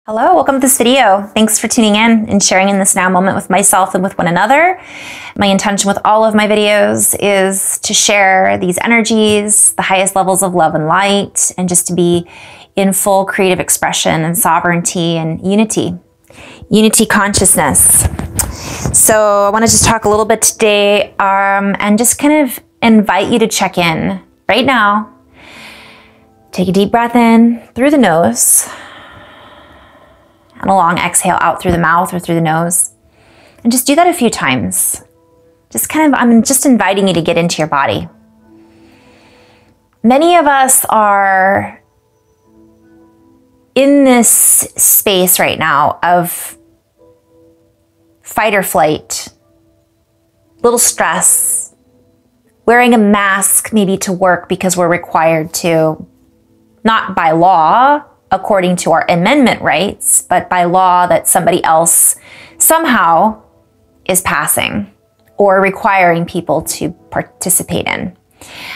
Hello, welcome to this video. Thanks for tuning in and sharing in this now moment with myself and with one another. My intention with all of my videos is to share these energies, the highest levels of love and light, and just to be in full creative expression and sovereignty and unity consciousness. So I want to just talk a little bit today and just kind of invite you to check in right now. Take a deep breath in through the nose. And a long exhale out through the mouth or through the nose. And just do that a few times. I'm just inviting you to get into your body. Many of us are in this space right now of fight or flight, little stress, wearing a mask maybe to work because we're required to, not by law, according to our amendment rights, but by law that somebody else somehow is passing or requiring people to participate in.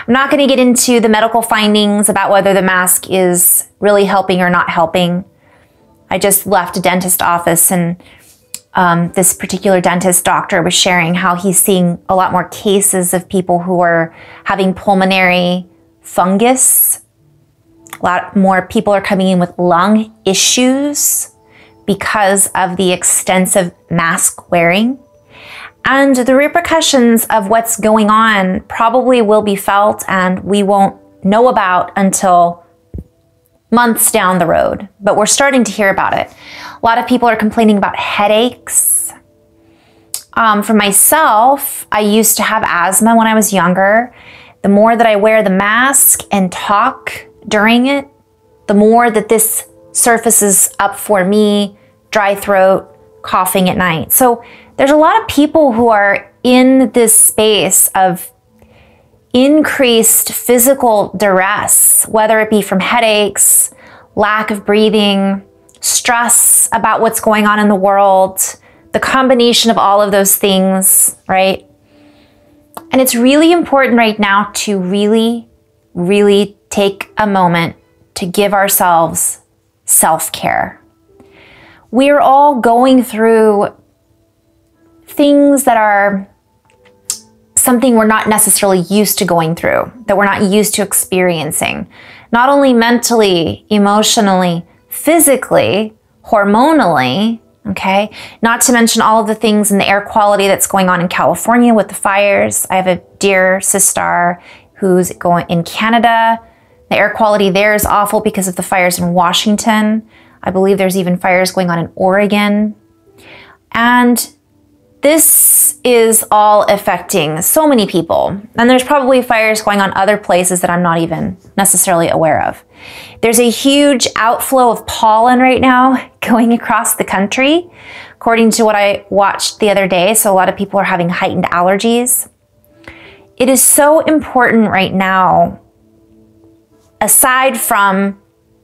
I'm not going to get into the medical findings about whether the mask is really helping or not helping. I just left a dentist office and this particular dentist doctor was sharing how he's seeing a lot more cases of people who are having pulmonary fungus. A lot more people are coming in with lung issues because of the extensive mask wearing. And the repercussions of what's going on probably will be felt and we won't know about until months down the road. But we're starting to hear about it. A lot of people are complaining about headaches. For myself, I used to have asthma when I was younger. The more that I wear the mask and talk during it, the more that this surfaces up for me, dry throat, coughing at night. So there's a lot of people who are in this space of increased physical duress, whether it be from headaches, lack of breathing, stress about what's going on in the world, the combination of all of those things, right? And it's really important right now to really take a moment to give ourselves self-care. We're all going through things that are something we're not necessarily used to going through, that we're not used to experiencing, not only mentally, emotionally, physically, hormonally, okay? Not to mention all of the things in the air quality that's going on in California with the fires. I have a dear sister who's going in Canada. The air quality there is awful because of the fires in Washington. I believe there's even fires going on in Oregon. And this is all affecting so many people. And there's probably fires going on other places that I'm not even necessarily aware of. There's a huge outflow of pollen right now going across the country, according to what I watched the other day. So a lot of people are having heightened allergies. It is so important right now, aside from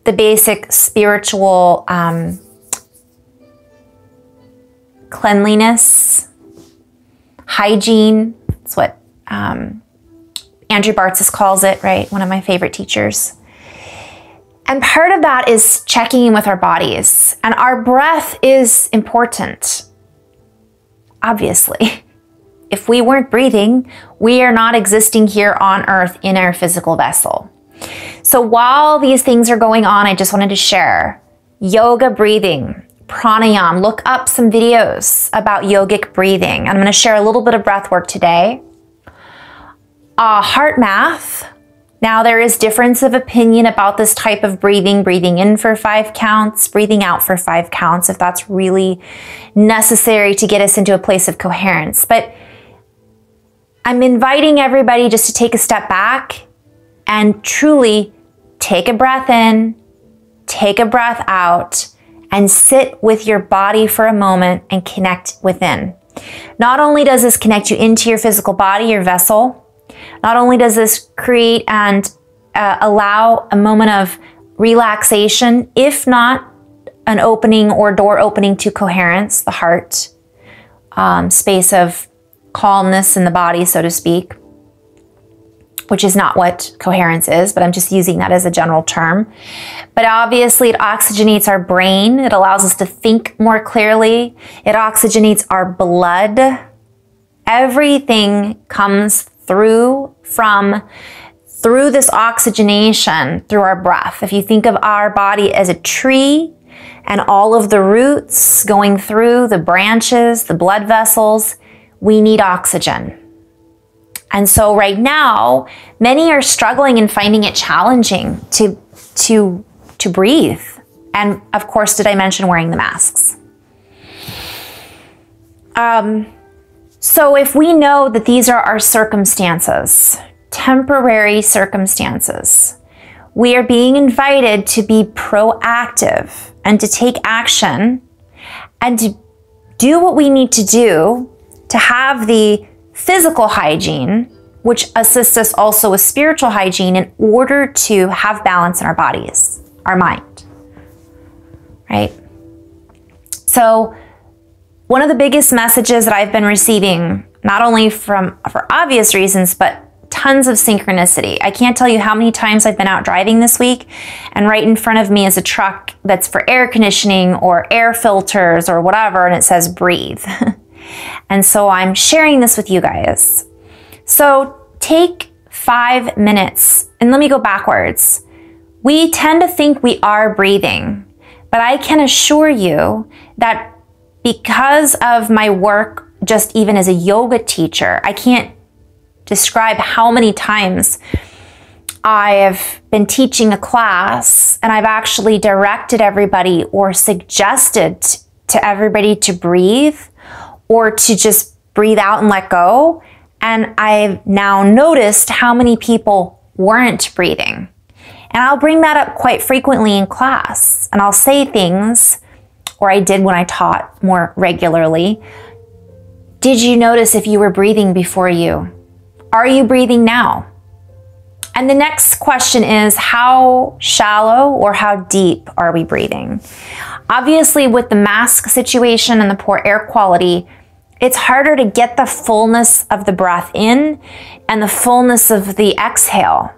the basic spiritual cleanliness, hygiene, that's what Andrew Bartzis calls it, right? One of my favorite teachers. And part of that is checking in with our bodies. And our breath is important, obviously. If we weren't breathing, we are not existing here on earth in our physical vessel. So while these things are going on, I just wanted to share yoga breathing, pranayama. Look up some videos about yogic breathing. I'm going to share a little bit of breath work today. Heart math. Now there is difference of opinion about this type of breathing in for 5 counts, breathing out for 5 counts, if that's really necessary to get us into a place of coherence. But I'm inviting everybody just to take a step back and truly take a breath in, take a breath out, and sit with your body for a moment and connect within. Not only does this connect you into your physical body, your vessel, not only does this create and allow a moment of relaxation, if not an opening or door opening to coherence, the heart, space of calmness in the body, so to speak. which is not what coherence is, but I'm just using that as a general term. But obviously it oxygenates our brain. It allows us to think more clearly. It oxygenates our blood. Everything comes through this oxygenation through our breath. If you think of our body as a tree and all of the roots going through the branches, the blood vessels, we need oxygen. And so right now, many are struggling and finding it challenging to breathe. And of course, did I mention wearing the masks? So if we know that these are our circumstances, temporary circumstances, we are being invited to be proactive and to take action and to do what we need to do to have the physical hygiene, which assists us also with spiritual hygiene in order to have balance in our bodies, our mind, right? So one of the biggest messages that I've been receiving, not only for obvious reasons, but tons of synchronicity. I can't tell you how many times I've been out driving this week and right in front of me is a truck that's for air conditioning or air filters or whatever, and it says breathe. And so I'm sharing this with you guys. So take 5 minutes and let me go backwards. We tend to think we are breathing, but I can assure you that because of my work, just even as a yoga teacher, I can't describe how many times I have been teaching a class and I've actually directed everybody or suggested to everybody to breathe or to just breathe out and let go. And I've now noticed how many people weren't breathing. And I'll bring that up quite frequently in class. And I'll say things, or I did when I taught more regularly. Did you notice if you were breathing before you? Are you breathing now? And the next question is, how shallow or how deep are we breathing? Obviously, with the mask situation and the poor air quality, it's harder to get the fullness of the breath in and the fullness of the exhale.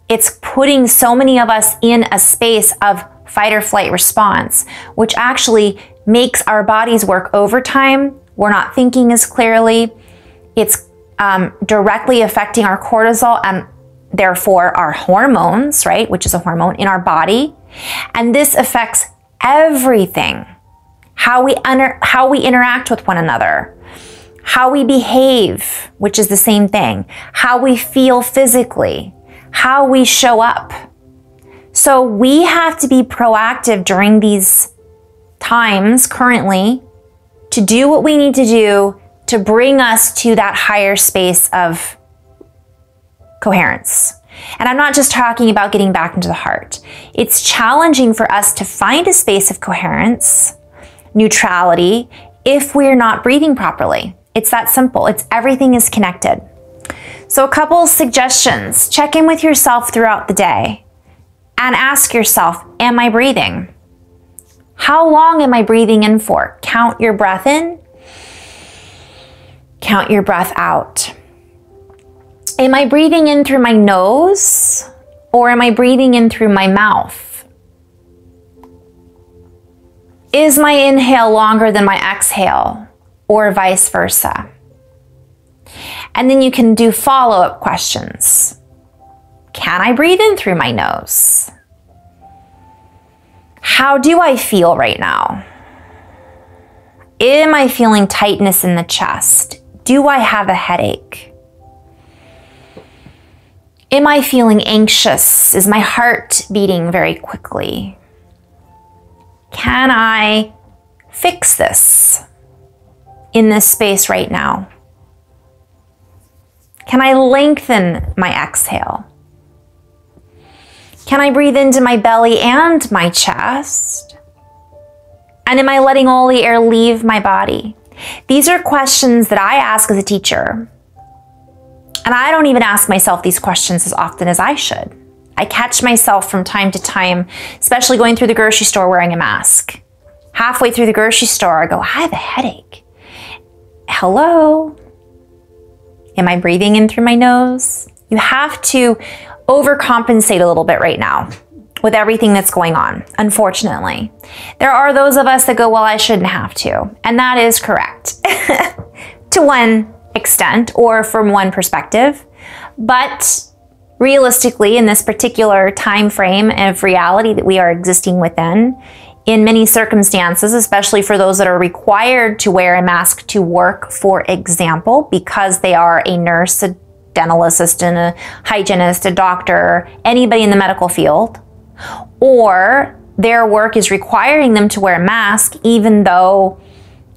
It's putting so many of us in a space of fight or flight response, which actually makes our bodies work overtime. We're not thinking as clearly. It's directly affecting our cortisol and therefore our hormones, right, which is a hormone in our body. And this affects everything. How we interact with one another, how we behave, which is the same thing, how we feel physically, how we show up. So we have to be proactive during these times currently to do what we need to do to bring us to that higher space of coherence. And I'm not just talking about getting back into the heart. It's challenging for us to find a space of coherence, neutrality, if we're not breathing properly. It's that simple. Everything is connected. So a couple suggestions. Check in with yourself throughout the day and ask yourself, am I breathing? How long am I breathing in for? Count your breath in. Count your breath out. Am I breathing in through my nose or am I breathing in through my mouth? Is my inhale longer than my exhale or vice versa? And then you can do follow-up questions. Can I breathe in through my nose? How do I feel right now? Am I feeling tightness in the chest? Do I have a headache? Am I feeling anxious? Is my heart beating very quickly? Can I fix this in this space right now? Can I lengthen my exhale? Can I breathe into my belly and my chest? And am I letting all the air leave my body? These are questions that I ask as a teacher. And I don't even ask myself these questions as often as I should. I catch myself from time to time, especially going through the grocery store wearing a mask. Halfway through the grocery store, I go, I have a headache. Hello? Am I breathing in through my nose? You have to overcompensate a little bit right now with everything that's going on, unfortunately. There are those of us that go, well, I shouldn't have to. And that is correct to one extent or from one perspective. But realistically, in this particular time frame of reality that we are existing within, in many circumstances, especially for those that are required to wear a mask to work, for example, because they are a nurse, a dental assistant, a hygienist, a doctor, anybody in the medical field, or their work is requiring them to wear a mask, even though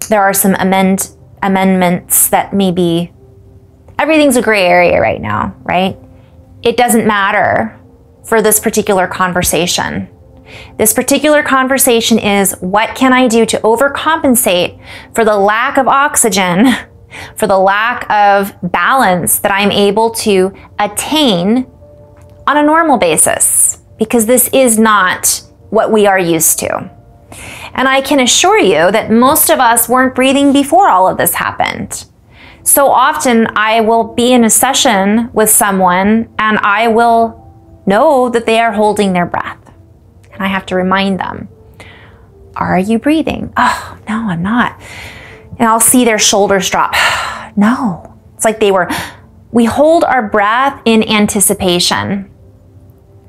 there are some amendments that maybe everything's a gray area right now, right? It doesn't matter for this particular conversation. This particular conversation is, what can I do to overcompensate for the lack of oxygen, for the lack of balance that I'm able to attain on a normal basis? Because this is not what we are used to. And I can assure you that most of us weren't breathing before all of this happened. So often I will be in a session with someone and I will know that they are holding their breath. And I have to remind them, are you breathing? Oh, no, I'm not. And I'll see their shoulders drop. No, it's like we hold our breath in anticipation,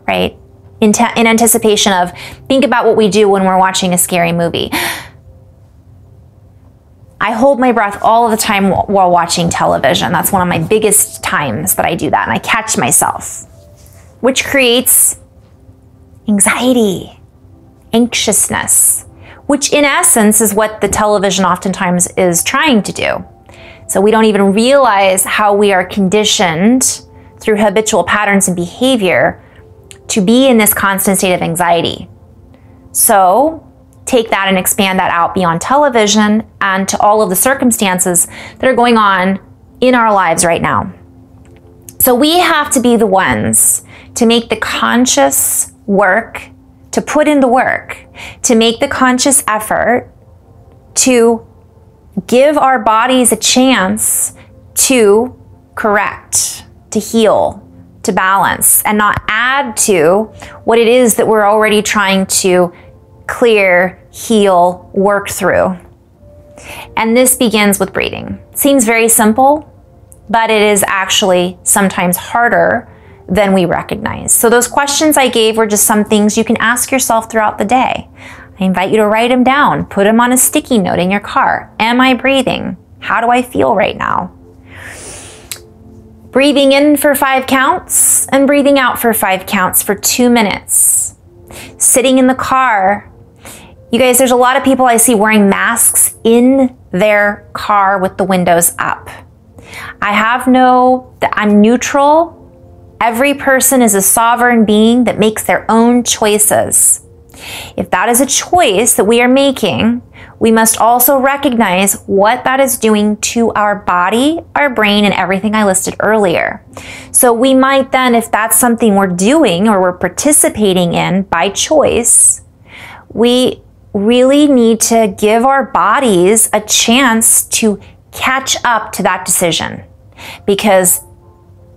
right? In anticipation of, think about what we do when we're watching a scary movie. I hold my breath all of the time while watching television. That's one of my biggest times that I do that, and I catch myself, which creates anxiety, anxiousness, which in essence is what the television oftentimes is trying to do. So we don't even realize how we are conditioned through habitual patterns and behavior to be in this constant state of anxiety. So take that and expand that out beyond television and to all of the circumstances that are going on in our lives right now. So we have to be the ones to make the conscious work, to put in the work, to make the conscious effort to give our bodies a chance to correct, to heal, to balance, and not add to what it is that we're already trying to clear, heal, work through. And this begins with breathing. Seems very simple, but it is actually sometimes harder than we recognize. So those questions I gave were just some things you can ask yourself throughout the day. I invite you to write them down, put them on a sticky note in your car. Am I breathing? How do I feel right now? Breathing in for 5 counts and breathing out for 5 counts for 2 minutes. Sitting in the car. You guys, there's a lot of people I see wearing masks in their car with the windows up. I'm neutral. Every person is a sovereign being that makes their own choices. If that is a choice that we are making, we must also recognize what that is doing to our body, our brain, and everything I listed earlier. So we might then, if that's something we're doing or we're participating in by choice, we really need to give our bodies a chance to catch up to that decision, because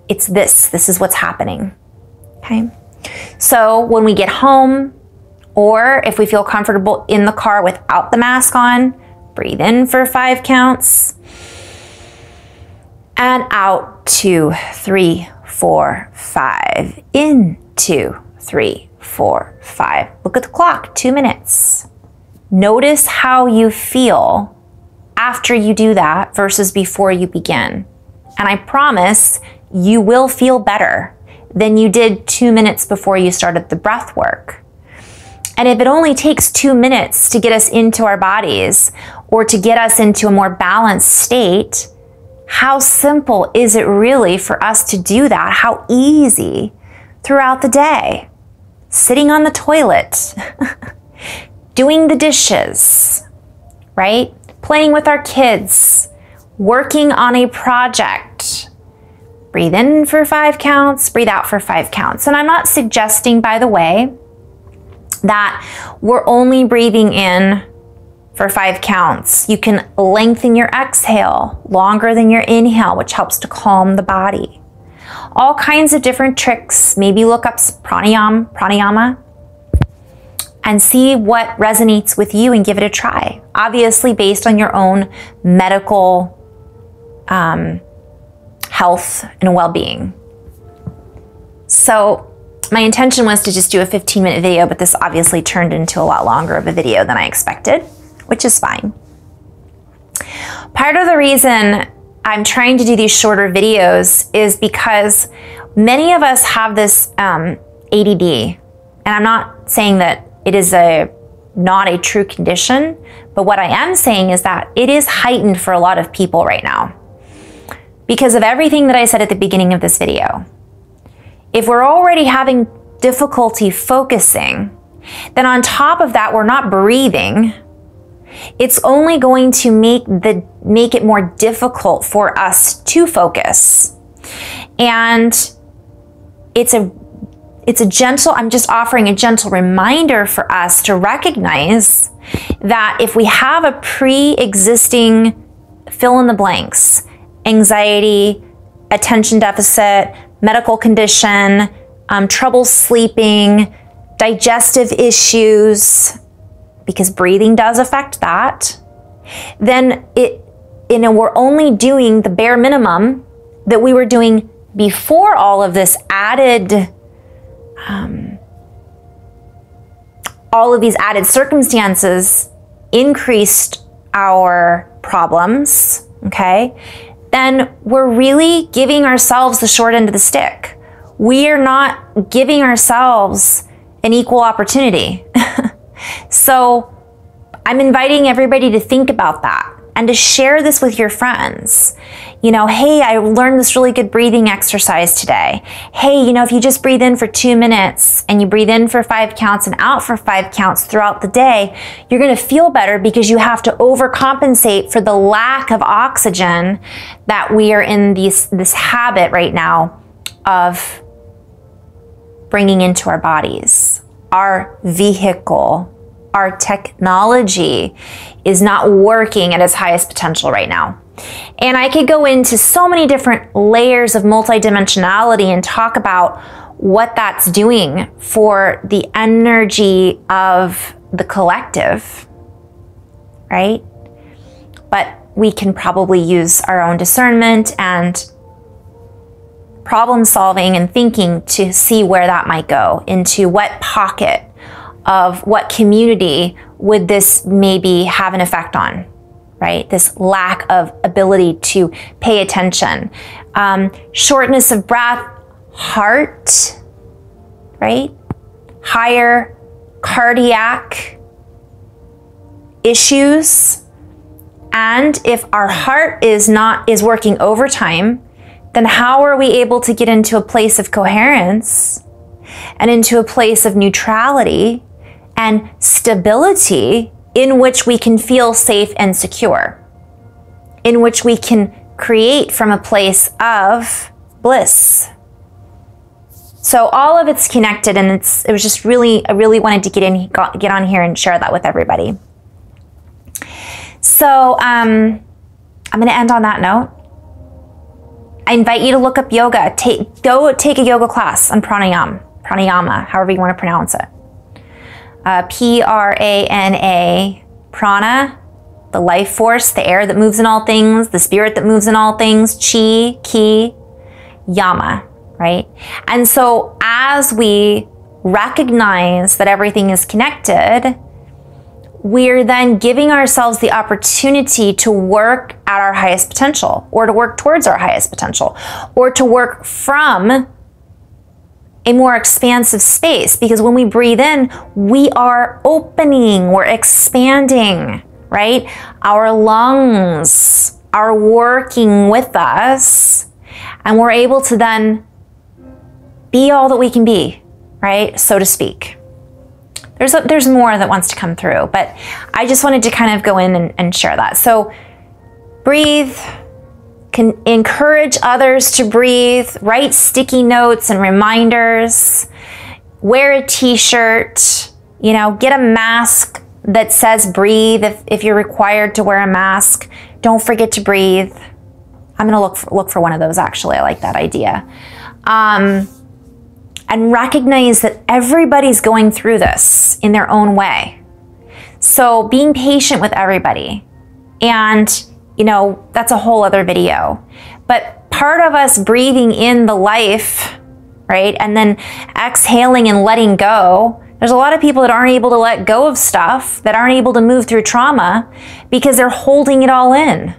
this is what's happening, okay? So when we get home, or if we feel comfortable in the car without the mask on, breathe in for 5 counts, and out 2, 3, 4, 5, in 2, 3, 4, 5. Look at the clock, 2 minutes. Notice how you feel after you do that versus before you begin. And I promise you will feel better than you did 2 minutes before you started the breath work. And if it only takes 2 minutes to get us into our bodies or to get us into a more balanced state, how simple is it really for us to do that? How easy throughout the day? Sitting on the toilet, doing the dishes, right? Playing with our kids, working on a project. Breathe in for 5 counts, breathe out for 5 counts. And I'm not suggesting, by the way, that we're only breathing in for 5 counts. You can lengthen your exhale longer than your inhale, which helps to calm the body. all kinds of different tricks. Maybe look up pranayama, and see what resonates with you and give it a try. Obviously based on your own medical health and well-being. So my intention was to just do a 15-minute video, but this obviously turned into a lot longer of a video than I expected, which is fine. Part of the reason I'm trying to do these shorter videos is because many of us have this ADD, and I'm not saying that it is not a true condition, but what I am saying is that it is heightened for a lot of people right now because of everything that I said at the beginning of this video. If we're already having difficulty focusing, then on top of that, we're not breathing. It's only going to make it more difficult for us to focus. And I'm just offering a gentle reminder for us to recognize that if we have a pre-existing fill in the blanks, anxiety, attention deficit, medical condition, trouble sleeping, digestive issues, because breathing does affect that, then we're only doing the bare minimum that we were doing before all of this added, all of these added circumstances increased our problems, okay? Then we're really giving ourselves the short end of the stick. We are not giving ourselves an equal opportunity. So I'm inviting everybody to think about that and to share this with your friends. You know, hey, I learned this really good breathing exercise today. Hey, you know, if you just breathe in for 2 minutes and you breathe in for 5 counts and out for 5 counts throughout the day, you're going to feel better because you have to overcompensate for the lack of oxygen that we are in this habit right now of bringing into our bodies. Our vehicle, our technology is not working at its highest potential right now. And I could go into so many different layers of multidimensionality and talk about what that's doing for the energy of the collective, right? But we can probably use our own discernment and problem solving and thinking to see where that might go, into what pocket of what community would this maybe have an effect on, right? This lack of ability to pay attention. Shortness of breath, heart, right? Higher cardiac issues. And if our heart is working overtime, then how are we able to get into a place of coherence and into a place of neutrality and stability in which we can feel safe and secure, in which we can create from a place of bliss? So all of it's connected, and it was just really, I really wanted to get on here and share that with everybody. So I'm going to end on that note. I invite you to look up yoga. Go take a yoga class on pranayama, however you want to pronounce it. P-R-A-N-A, prana, the life force, the air that moves in all things, the spirit that moves in all things, chi, ki, yama, right? And so as we recognize that everything is connected, we're then giving ourselves the opportunity to work at our highest potential, or to work towards our highest potential, or to work from a more expansive space. Because when we breathe in, we are opening, we're expanding, right? Our lungs are working with us, and we're able to then be all that we can be, right? So to speak. There's more that wants to come through, but I just wanted to kind of go in and share that. So breathe, can encourage others to breathe, write sticky notes and reminders, wear a t-shirt, you know, get a mask that says breathe if you're required to wear a mask. Don't forget to breathe. I'm gonna look for one of those, actually. I like that idea. and recognize that everybody's going through this in their own way. So being patient with everybody. And, you know, that's a whole other video. But part of us breathing in the life, right, and then exhaling and letting go. There's a lot of people that aren't able to let go of stuff, that aren't able to move through trauma because they're holding it all in.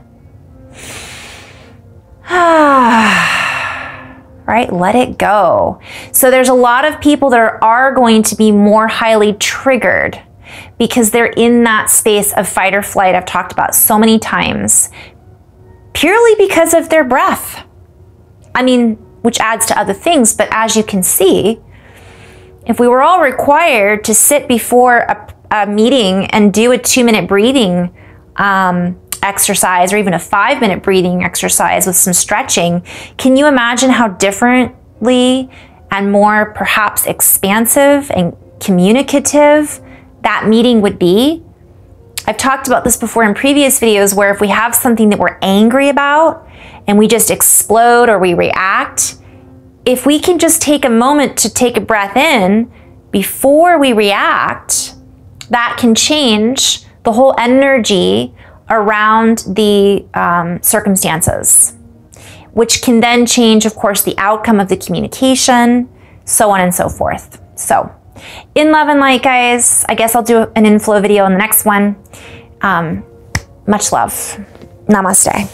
Right? Let it go. So there's a lot of people that are going to be more highly triggered because they're in that space of fight or flight I've talked about so many times, purely because of their breath. I mean, which adds to other things, but as you can see, if we were all required to sit before a meeting and do a 2-minute breathing exercise, or even a 5-minute breathing exercise with some stretching, can you imagine how differently and more perhaps expansive and communicative that meeting would be? I've talked about this before in previous videos, where if we have something that we're angry about and we just explode or we react, if we can just take a moment to take a breath in before we react, that can change the whole energy around the circumstances, which can then change, of course, the outcome of the communication, so on and so forth. So, in love and light, guys. I guess I'll do an inflow video in the next one. Much love. Namaste.